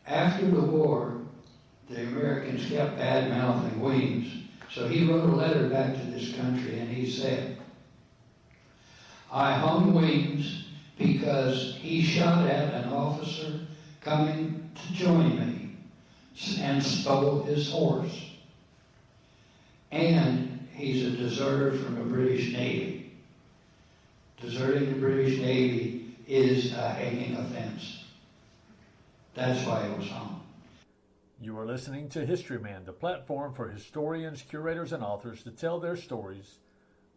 After the war, the Americans kept bad-mouthing Weymss, so he wrote a letter back to this country and he said, "I hung Weymss because he shot at an officer coming to join me and stole his horse. And he's a deserter from the British Navy. Deserting the British Navy is a hanging offense." That's why it was hung. You are listening to Historyman, the platform for historians, curators, and authors to tell their stories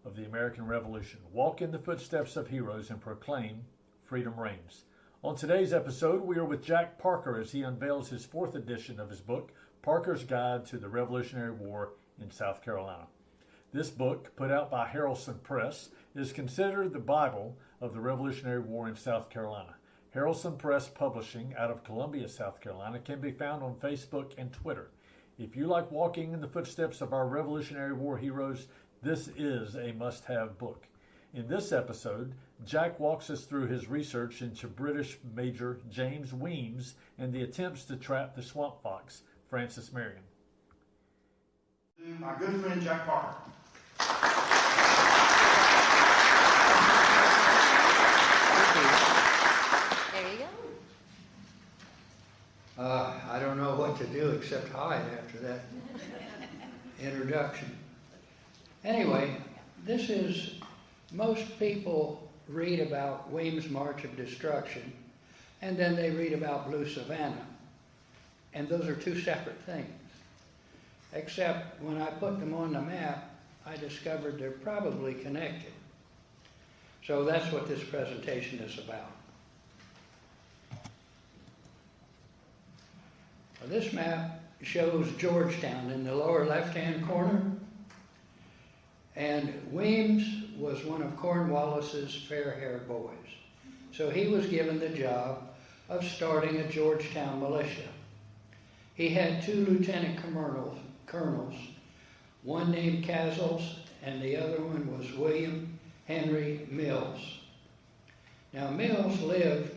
of the American Revolution, walk in the footsteps of heroes, and proclaim freedom reigns. On today's episode, we are with Jack Parker as he unveils his 4th edition of his book, Parker's Guide to the Revolutionary War in South Carolina. This book, put out by Harrelson Press, is considered the Bible of the Revolutionary War in South Carolina. Harrelson Press Publishing out of Columbia, South Carolina, can be found on Facebook and Twitter. If you like walking in the footsteps of our Revolutionary War heroes, this is a must-have book. In this episode, Jack walks us through his research into British Major James Weymss and the attempts to trap the swamp fox, Francis Marion. My good friend Jack Parker. There you go. I don't know what to do except hide after that introduction. Anyway, most people read about Weymss' March of Destruction, and then they read about Blue Savannah. And those are two separate things. Except when I put them on the map, I discovered they're probably connected. So that's what this presentation is about. This map shows Georgetown in the lower left-hand corner. And Wyemss was one of Cornwallis's fair-haired boys. So he was given the job of starting a Georgetown militia. He had 2 lieutenant colonels, one named Castles and the other one was William Henry Mills. Now Mills lived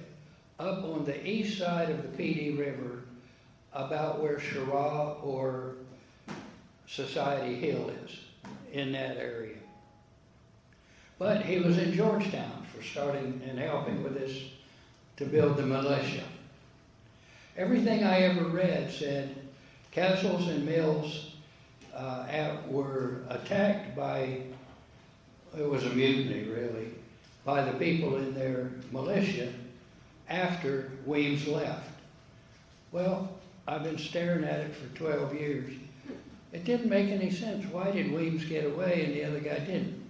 up on the east side of the PD River, about where Cheraw or Society Hill is, in that area. But he was in Georgetown for starting and helping with this to build the militia. Everything I ever read said Castles and Mills were attacked by, it was a mutiny really, by the people in their militia after Weymss left. Well, I've been staring at it for 12 years. It didn't make any sense. Why did Weymss get away and the other guy didn't?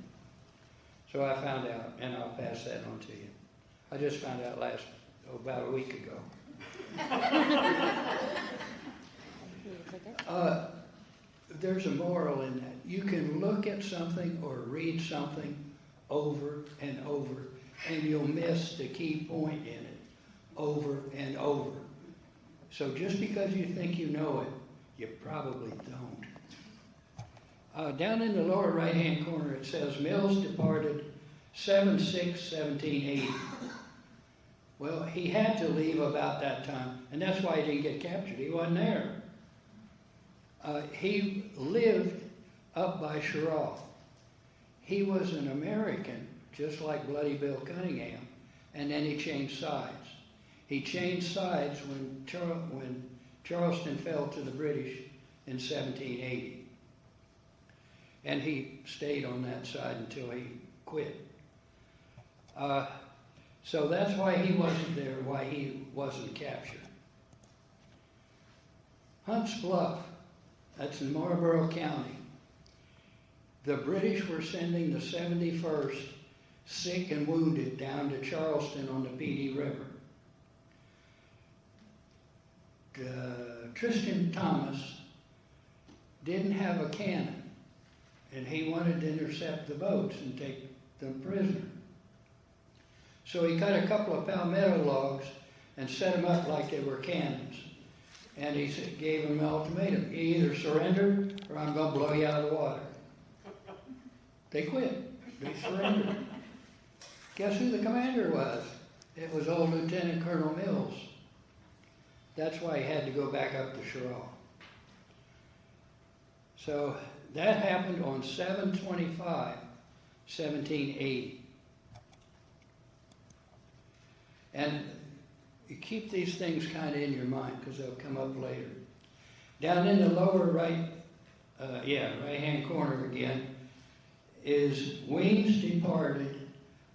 So I found out, and I'll pass that on to you. I just found out about a week ago. There's a moral in that. You can look at something or read something over and over, and you'll miss the key point in it over and over. So just because you think you know it, you probably don't. Down in the lower right-hand corner, it says Mills departed 7/6/1780. Well, he had to leave about that time, and that's why he didn't get captured. He wasn't there. He lived up by Cheraw. He was an American, just like Bloody Bill Cunningham, and then he changed sides. He changed sides when Charleston fell to the British in 1780. And he stayed on that side until he quit. So that's why he wasn't there, why he wasn't captured. Hunt's Bluff, that's in Marlborough County. The British were sending the 71st sick and wounded down to Charleston on the PD River. Tristan Thomas didn't have a cannon, and he wanted to intercept the boats and take them prisoner. So he cut a couple of palmetto logs and set them up like they were cannons. And he gave them an ultimatum. You either surrender or I'm going to blow you out of the water. They quit. They surrendered. Guess who the commander was? It was old Lieutenant Colonel Mills. That's why he had to go back up to Sherrill. So that happened on 7/25/1780. And you keep these things kind of in your mind because they'll come up later. Down in the lower right-hand corner again, is Weymss departed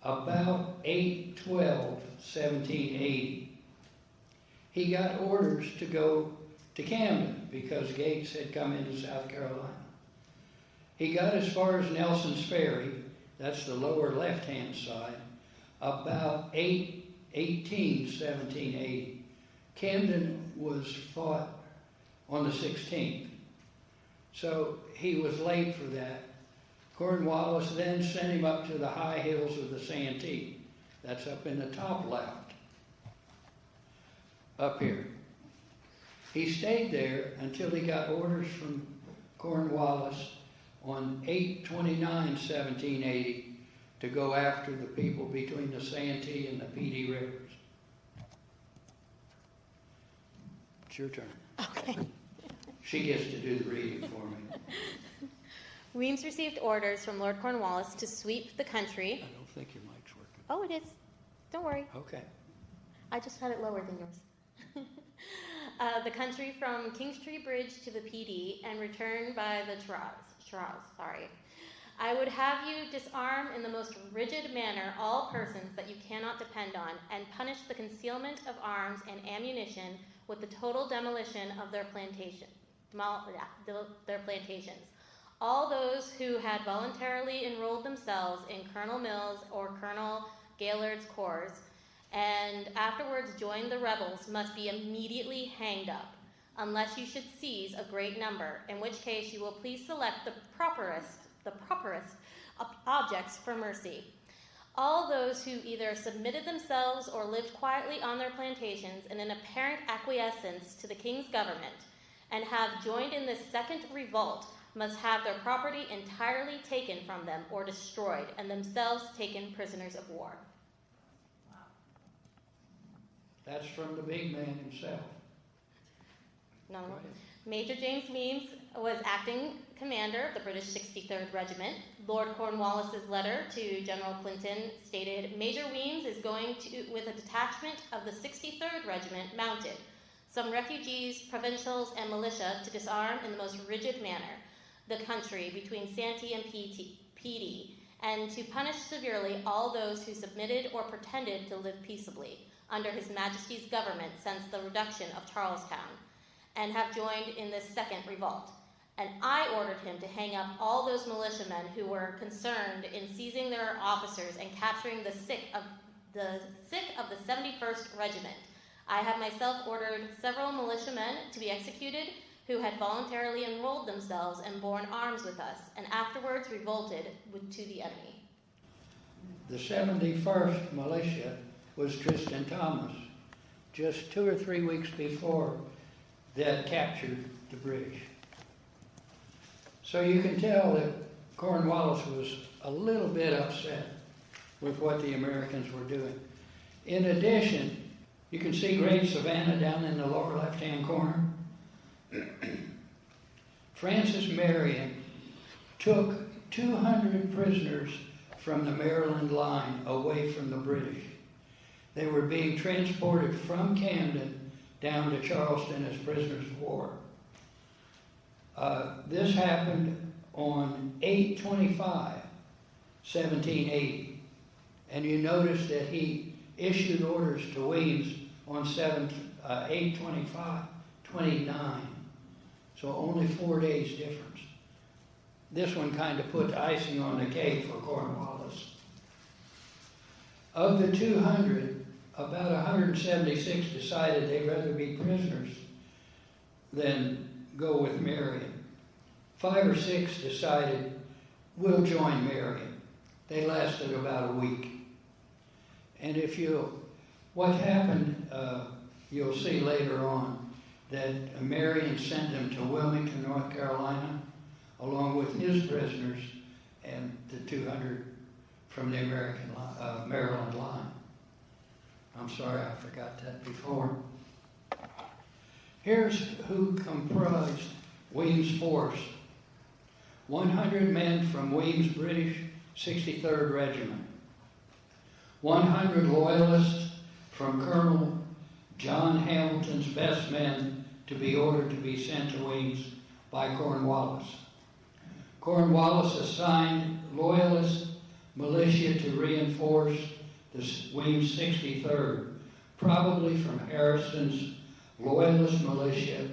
about 8/12/1780. He got orders to go to Camden because Gates had come into South Carolina. He got as far as Nelson's Ferry, that's the lower left-hand side, about 8/18/1780. Camden was fought on the 16th. So he was late for that. Cornwallis then sent him up to the high hills of the Santee. That's up in the top left. Up here. He stayed there until he got orders from Cornwallis on 8/29/1780 to go after the people between the Santee and the Petee Rivers. It's your turn. Okay. She gets to do the reading for me. Weymss received orders from Lord Cornwallis to sweep the country. I don't think your mic's working. Oh, it is. Don't worry. Okay. I just had it lower than yours. The country from Kingstree Bridge to the PD and return by the Charles. I would have you disarm in the most rigid manner all persons that you cannot depend on, and punish the concealment of arms and ammunition with the total demolition of their plantations. All those who had voluntarily enrolled themselves in Colonel Mills or Colonel Gaillard's corps, and afterwards joined the rebels, must be immediately hanged up, unless you should seize a great number, in which case you will please select the properest objects for mercy. All those who either submitted themselves or lived quietly on their plantations in an apparent acquiescence to the king's government, and have joined in this second revolt, must have their property entirely taken from them or destroyed, and themselves taken prisoners of war. That's from the big man himself. No. Go ahead. Major James Weymss was acting commander of the British 63rd Regiment. Lord Cornwallis's letter to General Clinton stated, Major Weymss is going with a detachment of the 63rd Regiment mounted, some refugees, provincials, and militia to disarm in the most rigid manner the country between Santee and PD, and to punish severely all those who submitted or pretended to live peaceably under His Majesty's government since the reduction of Charlestown, and have joined in this second revolt. And I ordered him to hang up all those militiamen who were concerned in seizing their officers and capturing the sick of the 71st Regiment. I have myself ordered several militiamen to be executed who had voluntarily enrolled themselves and borne arms with us, and afterwards revolted to the enemy. The 71st Militia was Tristan Thomas, just 2 or 3 weeks before that captured the British. So you can tell that Cornwallis was a little bit upset with what the Americans were doing. In addition, you can see Great Savannah down in the lower left-hand corner. Francis Marion took 200 prisoners from the Maryland line away from the British. They were being transported from Camden down to Charleston as prisoners of war. This happened on 8/25/1780, and you notice that he issued orders to Weymss on 8/25/29, so only 4 days difference. This one kind of put icing on the cake for Cornwallis. Of the 200, about 176 decided they'd rather be prisoners than go with Marion. 5 or 6 decided, we'll join Marion. They lasted about a week. And what happened, you'll see later on, that Marion sent them to Wilmington, North Carolina, along with his prisoners and the 200 from the Maryland line. I'm sorry, I forgot that before. Here's who comprised Weymss' force. 100 men from Weymss' British 63rd Regiment. 100 loyalists from Colonel John Hamilton's best men to be ordered to be sent to Weymss by Cornwallis. Cornwallis assigned loyalist militia to reinforce the Weymss 63rd, probably from Harrison's loyalist militia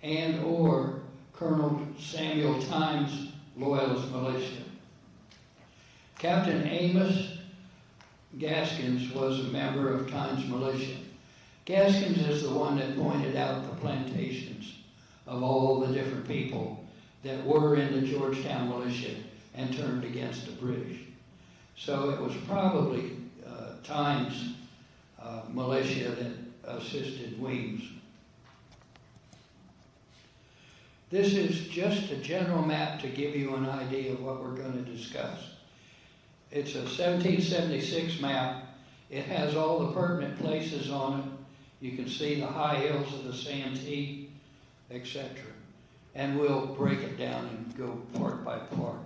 and or Colonel Samuel Times' loyalist militia. Captain Amos Gaskins was a member of Times' militia. Gaskins is the one that pointed out the plantations of all the different people that were in the Georgetown militia and turned against the British. So it was probably Times' militia that assisted Weymss. This is just a general map to give you an idea of what we're going to discuss. It's a 1776 map. It has all the pertinent places on it. You can see the high hills of the Santee, etc. And we'll break it down and go part by part.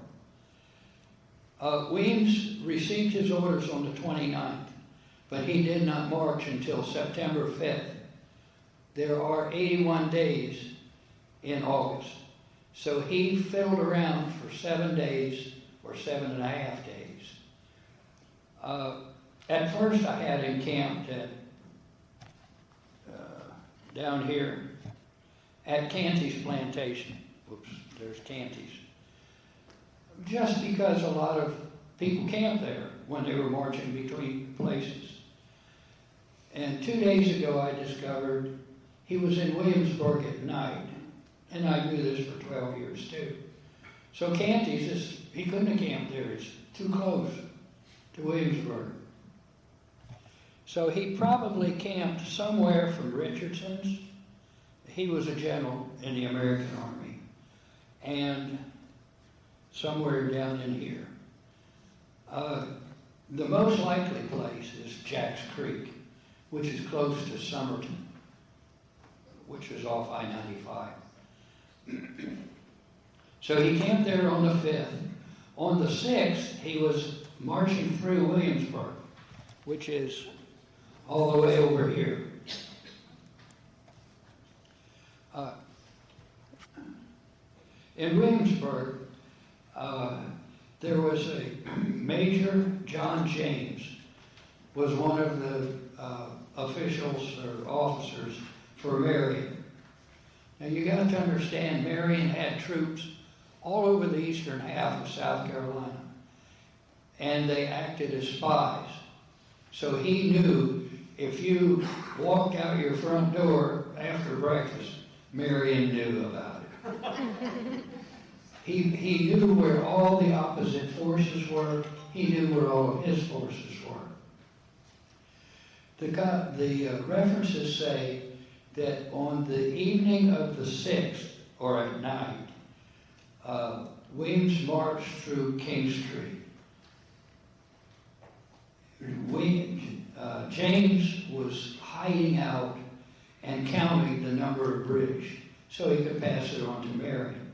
Wyemss received his orders on the 29th, but he did not march until September 5th. There are 81 days in August. So he fiddled around for 7 days or 7.5 days. At first I had him camped at down here at Canty's plantation. Whoops, there's Canty's. Just because a lot of people camped there when they were marching between places. And 2 days ago I discovered he was in Williamsburg at night. And I knew this for 12 years too. So Canty's, he couldn't have camped there. It's too close to Williamsburg. So he probably camped somewhere from Richardson's. He was a general in the American Army. And somewhere down in here. The most likely place is Jack's Creek, which is close to Somerton, which is off I-95. So he camped there on the 5th. On the 6th, he was marching through Williamsburg, which is all the way over here. In Williamsburg, there was a Major John James, was one of the officials or officers for Marion. Now you got to understand, Marion had troops all over the eastern half of South Carolina, and they acted as spies. So he knew if you walked out your front door after breakfast, Marion knew about it. He knew where all the opposite forces were. He knew where all of his forces were. The references say that on the evening of the 6th, or at night, Wyemss marched through King Street. James was hiding out and counting the number of British so he could pass it on to Marion.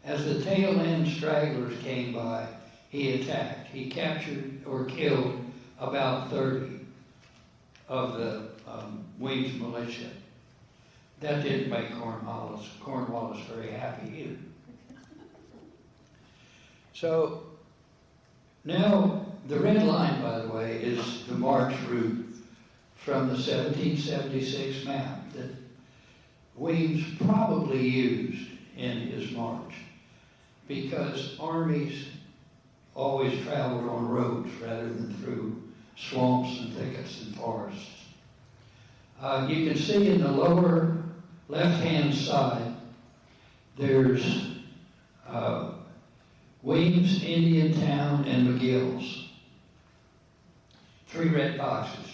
As the tail end stragglers came by, he attacked. He captured or killed about 30 of the Weymss militia. That didn't make Cornwallis very happy either. So now the red line, by the way, is the march route from the 1776 map that Wyemss probably used in his march, because armies always traveled on roads rather than through swamps and thickets and forests. You can see in the lower left-hand side, there's Wyemss, Indiantown, and McGill's. 3 red boxes.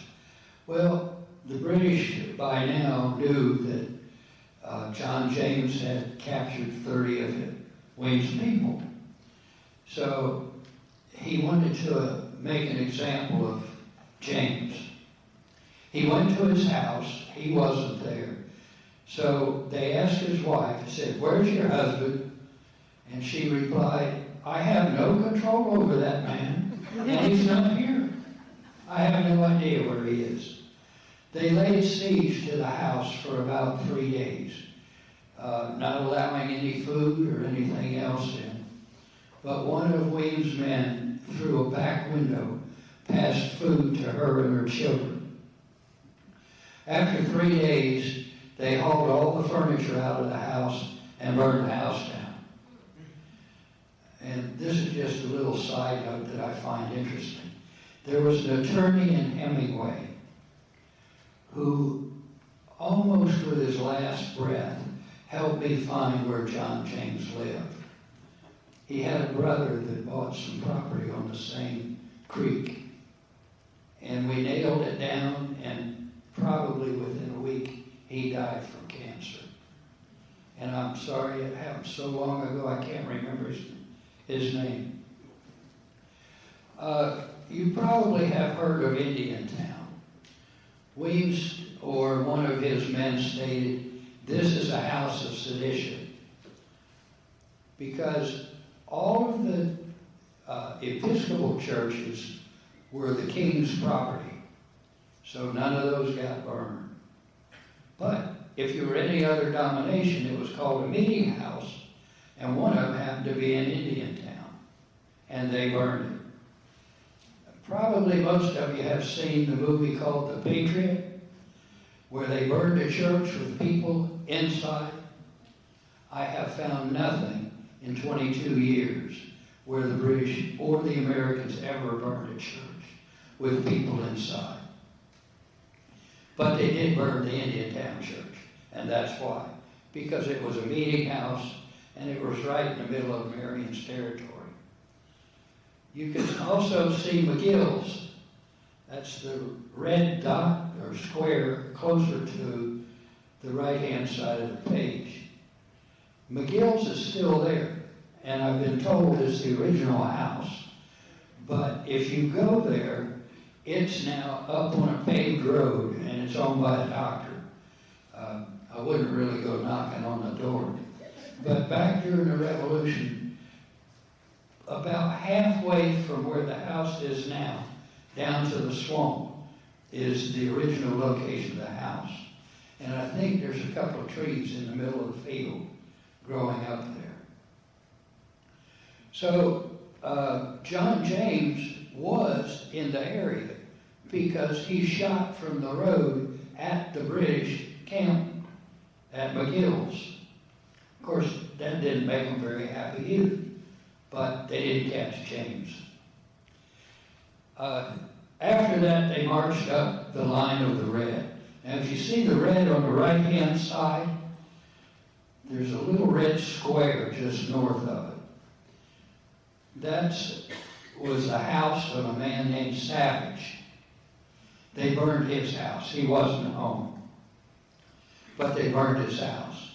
Well, the British by now knew that John James had captured 30 of the Wyemss people. So he wanted to make an example of James. He went to his house. He wasn't there. So they asked his wife, said, "Where's your husband?" And she replied, "I have no control over that man, and he's not here. I have no idea where he is." They laid siege to the house for about 3 days, not allowing any food or anything else in. But one of Wyemss' men, through a back window, passed food to her and her children. After 3 days, they hauled all the furniture out of the house and burned the house down. And this is just a little side note that I find interesting. There was an attorney in Hemingway who, almost with his last breath, helped me find where John James lived. He had a brother that bought some property on the same creek. And we nailed it down, and probably within a week, he died from cancer. And I'm sorry it happened so long ago, I can't remember his name. You probably have heard of Indiantown. Wyemss, or one of his men, stated, "This is a house of sedition," because all of the Episcopal churches were the king's property, so none of those got burned. But if you were any other denomination, it was called a meeting house, and one of them happened to be in Indiantown, and they burned it. Probably most of you have seen the movie called The Patriot, where they burned a church with people inside. I have found nothing in 22 years where the British or the Americans ever burned a church with people inside. But they did burn the Indiantown church, and that's why. Because it was a meeting house, and it was right in the middle of Marion's territory. You can also see McGill's. That's the red dot or square closer to the right-hand side of the page. McGill's is still there, and I've been told it's the original house. But if you go there, it's now up on a paved road, and it's owned by a doctor. I wouldn't really go knocking on the door. But back during the Revolution, about halfway from where the house is now, down to the swamp, is the original location of the house. And I think there's a couple of trees in the middle of the field growing up there. So John James was in the area because he shot from the road at the British camp at McGill's. Of course, that didn't make them very happy either, but they didn't catch James. After that, they marched up the line of the red. Now, if you see the red on the right-hand side, there's a little red square just north of it. That was the house of a man named Savage. They burned his house. He wasn't home. But they burned his house.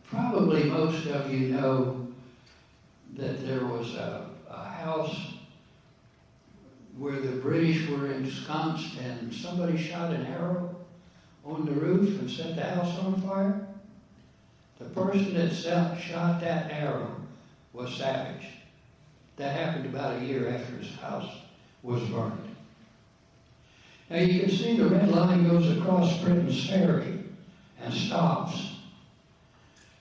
Probably most of you know that there was a house where the British were ensconced and somebody shot an arrow on the roof and set the house on fire. The person that shot that arrow was Savage. That happened about a year after his house was burned. Now you can see the red line goes across Britain's Ferry and stops.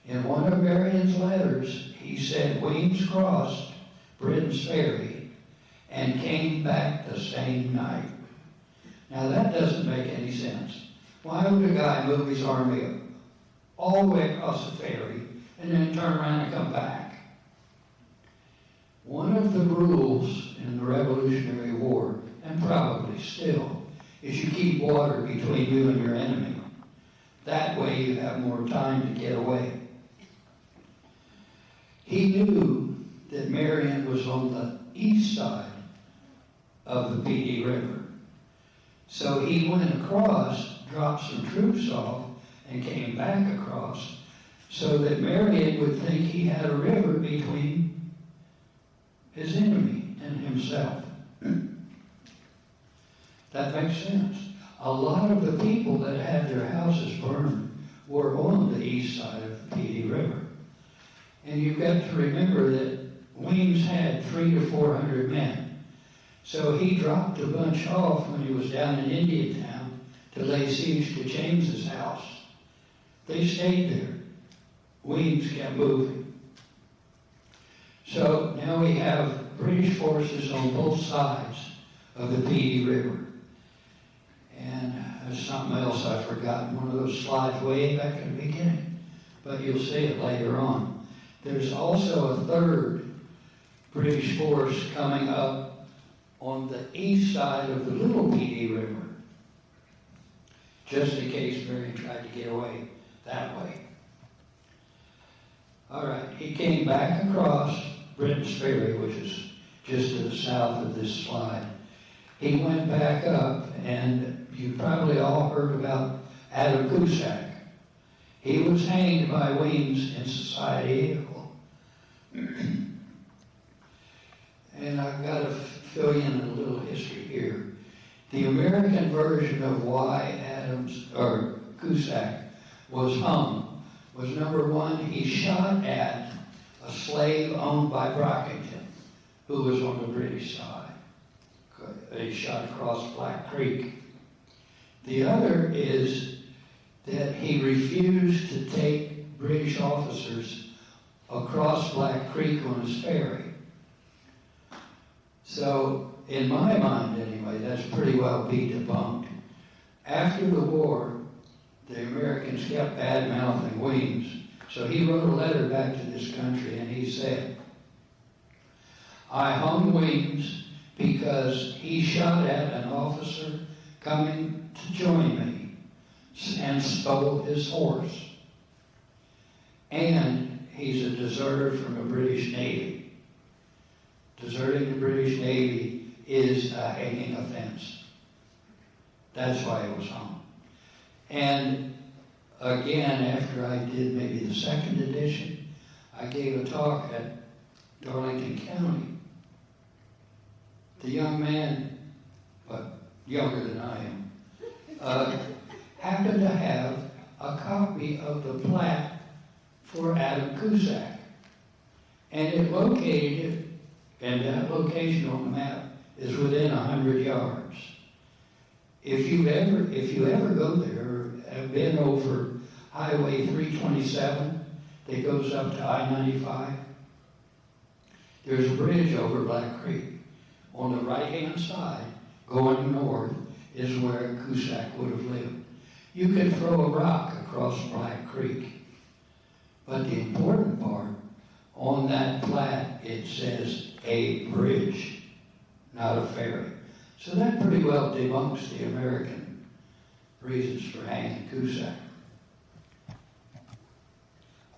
In one of Marion's letters, he said Wyemss crossed Britain's Ferry and came back the same night. Now that doesn't make any sense. Why would a guy move his army all the way across the ferry and then turn around and come back? One of the rules in the Revolutionary War, and probably still, is you keep water between you and your enemy. That way you have more time to get away. He knew that Marion was on the east side of the Petey River. So he went across, dropped some troops off, and came back across so that Marion would think he had a river between his enemy and himself. That makes sense. a lot of the people that had their houses burned were on the east side of the Petey River. And you've got to remember that Weymss had 300 to 400 men. So he dropped a bunch off when he was down in Indiantown to lay siege to James's house. They stayed there. Weymss kept moving. So now we have British forces on both sides of the Petey River. And there's something else I forgot, one of those slides way back in the beginning, but you'll see it later on. There's also a third British force coming up on the east side of the Little Petey River, just in case Marion tried to get away that way. All right, he came back across Britain's Ferry, which is just to the south of this slide. He went back up, and you probably all heard about Adam Cusack. He was hanged by Weymss in Society Hill. And I've got to fill you in a little history here. The American version of why Cusack was hung was, number one, he shot at a slave owned by Brockington, who was on the British side. He shot across Black Creek. The other is that he refused to take British officers across Black Creek on his ferry. So, in my mind anyway, that's pretty well be debunked. After the war, the Americans kept bad-mouthing Weymss, so he wrote a letter back to this country and he said, I hung Weymss because he shot at an officer coming to join me and stole his horse. And he's a deserter from the British Navy. Deserting the British Navy is a hanging offense. That's why he was hung. And again, after I did maybe the second edition, I gave a talk at Darlington County. The young man, but younger than I am, happened to have a copy of the plat for Adam Cusack. And it located, and that location on the map is within 100 yards. If you ever go there, or have been over Highway 327 that goes up to I-95, there's a bridge over Black Creek. On the right-hand side, going north, is where Cusack would have lived. You could throw a rock across Black Creek. But the important part, on that plat, it says a bridge, not a ferry. So that pretty well debunks the American reasons for hanging Cusack.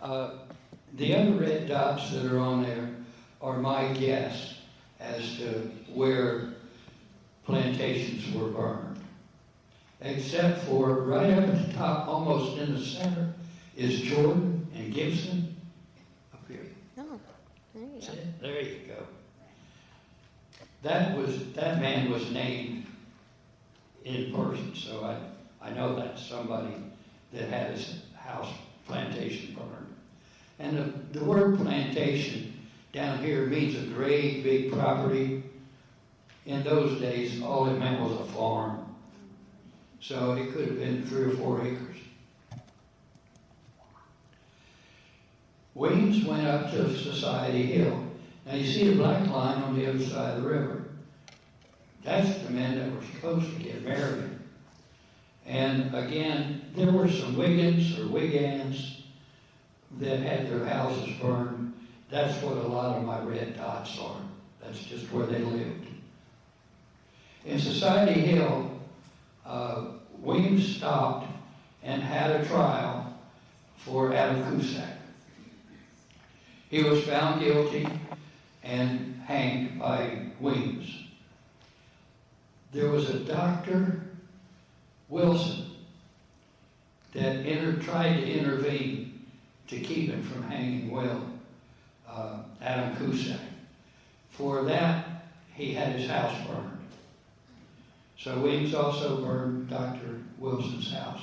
The other red dots that are on there are my guess as to where plantations were burned. Except for right up at the top, almost in the center, is Jordan and Gibson. Up here. Oh, there you go. There you go. That man was named in person, so I know that's somebody that had his house plantation burned. And the word plantation down here means a great big property. In those days, all it meant was a farm. So it could have been 3 or 4 acres. Weymss went up to Society Hill. Now you see the black line on the other side of the river. That's the men that were supposed to get married. And again, there were some Wiggins or Wiggans that had their houses burned. That's what a lot of my red dots are. That's just where they lived. In Society Hill, Weymss stopped and had a trial for Adam Cusack. He was found guilty and hanged by Weymss. There was a Dr. Wilson that tried to intervene to keep him from hanging Adam Cusack. For that, he had his house burned. So Weymss also burned Dr. Wilson's house.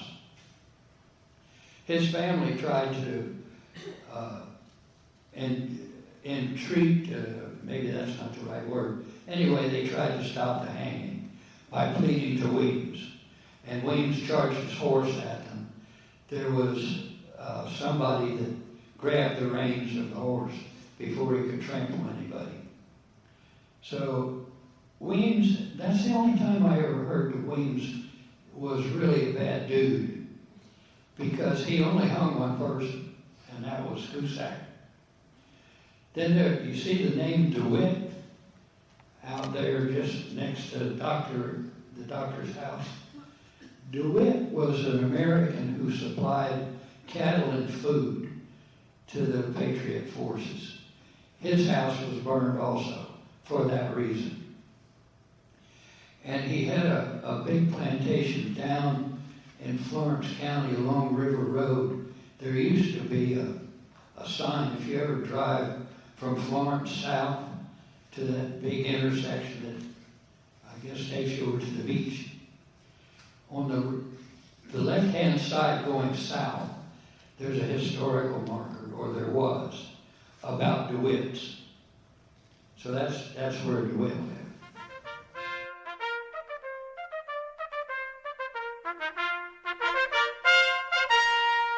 His family tried to entreat, maybe that's not the right word. Anyway, they tried to stop the hanging by pleading to Wyemss. And Wyemss charged his horse at them. There was somebody that grabbed the reins of the horse before he could trample anybody. So Wyemss, that's the only time I ever heard that Wyemss was really a bad dude, because he only hung one person, and that was Cusack. Then there, you see the name DeWitt out there just next to the doctor's house. DeWitt was an American who supplied cattle and food to the Patriot forces. His house was burned also for that reason. And he had a big plantation down in Florence County along River Road. There used to be a sign, if you ever drive from Florence south to that big intersection that I guess takes you over to the beach. On the left-hand side going south, there's a historical marker, or there was, about DeWitt's. So that's where DeWitt lived.